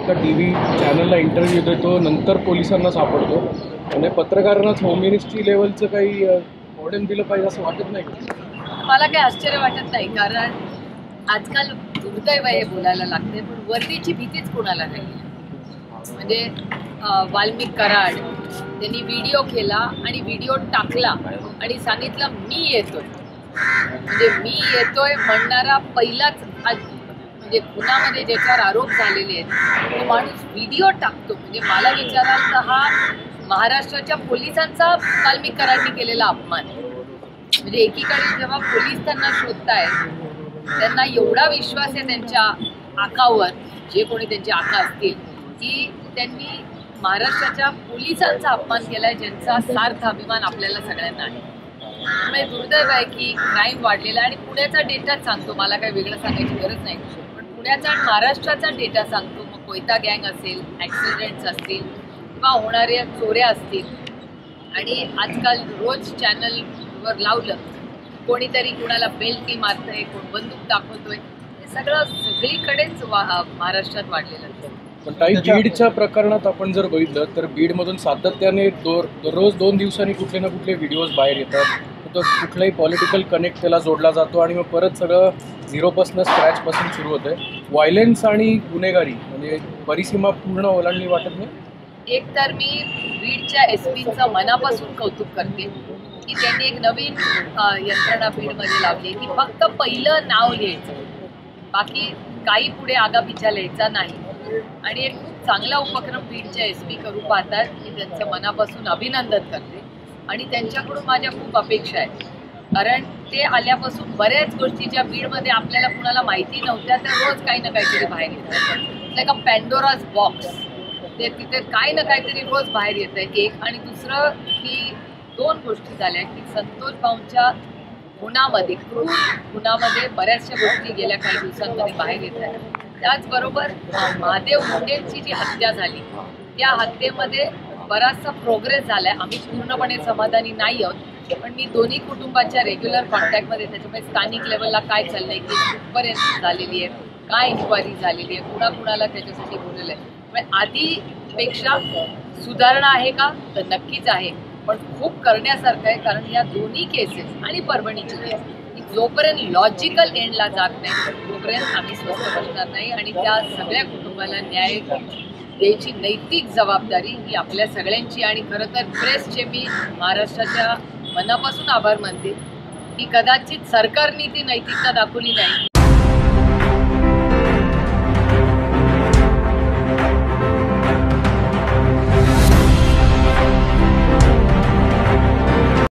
एका टीव्ही चॅनलला इंटरव्ह्यू देतो, नंतर पोलिसांना सापडतो. म्हणजे पत्रकारांनाच होम मिनिस्ट्री लेवलचं काही ऑर्डर दिलं पाहिजे असं वाटत नाही का? मला काही आश्चर्य वाटत नाही, कारण आजकाल दुर्दैव हे बोलायला लागते, पण वर्दीची भीतीच कोणाला नाही. म्हणजे वाल्मिक कराड त्यांनी व्हिडिओ केला आणि व्हिडिओ टाकला आणि सांगितलं मी येतोय. म्हणजे मी येतोय म्हणणारा पहिलाच म्हणजे खुनामध्ये ज्याच्यावर आरोप झालेले आहेत तो माणूस व्हिडिओ टाकतो. म्हणजे मला विचाराल तर हा महाराष्ट्राच्या पोलिसांचा वाल्मिक कराडनी केलेला अपमान. म्हणजे एकीकडे जेव्हा पोलीस त्यांना शोधतायत, त्यांना एवढा विश्वास आहे त्यांच्या आकावर, जे कोणी त्यांचे आका असतील, की त्यांनी महाराष्ट्राच्या पोलिसांचा अपमान केलाय, ज्यांचा सार्थ अभिमान आपल्याला सगळ्यांना आहे. त्यामुळे दुर्दैव आहे की क्राईम वाढलेला आहे. आणि पुण्याचा डेटाच सांगतो, मला काही वेगळं सांगायची गरज नाही, पण पुण्याचा आणि महाराष्ट्राचा डेटा सांगतो. मग कोयता गँग असेल, ॲक्सिडेंट्स असतील किंवा होणाऱ्या चोऱ्या असतील, आणि आजकाल रोज चॅनलवर लावलं कोणीतरी कुणाला बेल्टी मारतंय, कोण बंदूक दाखवतोय, हे सगळं सगळीकडेच महाराष्ट्रात वाढलेलं आहे. पण ताई, बीडच्या प्रकरणात आपण जर बघितलं तर बीडमधून सातत्याने दररोज 2 दिवसांनी कुठले ना कुठले व्हिडिओज बाहेर येतात. तर कुठलाही पॉलिटिकल कनेक्ट त्याला जोडला जातो आणि मग परत सगळं झिरोपासून स्क्रॅचपासून सुरू होतं आहे. व्हायलन्स आणि गुन्हेगारी म्हणजे परिसीमा पूर्ण ओलांडणी वाटत नाही. एक तर मी बीडच्या SP-चं मनापासून कौतुक करते की त्यांनी एक नवीन यंत्रणा बीडमध्ये लावली की फक्त पहिलं नाव लिहायचं, बाकी काही पुढे आगापिछा लिहायचा नाही. आणि एक खूप चांगला उपक्रम बीडच्या SP करू पाहतात. मी त्यांचं मनापासून अभिनंदन करते आणि त्यांच्याकडून माझ्या खूप अपेक्षा आहेत. कारण ते आल्यापासून बऱ्याच गोष्टी ज्या बीडमध्ये आपल्याला कुणाला माहिती नव्हत्या त्या रोज काही ना काहीतरी बाहेर येतात. Like a Pandora's box. ते तिथे काही ना काहीतरी रोज बाहेर येत आहे. एक आणि दुसरं की 2 गोष्टी झाल्या की संतोष भाऊंच्या खुनामध्ये, क्रूर खुनामध्ये बऱ्याचशा गोष्टी गेल्या काही दिवसांमध्ये बाहेर येत आहेत. त्याचबरोबर महादेव मुंडेंची जी हत्या झाली त्या हत्येमध्ये बराचसा प्रोग्रेस झाला आहे. आम्ही पूर्णपणे समाधानी नाही आहोत, पण मी दोन्ही कुटुंबाच्या रेग्युलर कॉन्टॅक्टमध्ये, त्याच्यामुळे स्थानिक लेवलला काय चाललं आहे, की कुठपर्यंत झालेली आहे, काय इन्क्वायरी झालेली आहे, कुणाकुणाला त्याच्यासाठी बोललेलं आहे. पण आधीपेक्षा सुधारणा आहे का, तर नक्कीच आहे, पण खूप करण्यासारखं आहे. कारण या दोन्ही केसेस आणि परभणीची केस जोपर्यंत लॉजिकल एंडला जात नाही तोपर्यंत आम्ही स्वस्थ बसणार नाही. आणि त्या सगळ्या कुटुंबाला न्याय द्यायची नैतिक जबाबदारी ही आपल्या सगळ्यांची. आणि खरं तर प्रेसचे मी महाराष्ट्राच्या मनापासून आभार मानते की कदाचित सरकारने ती नैतिकता दाखवली नाही.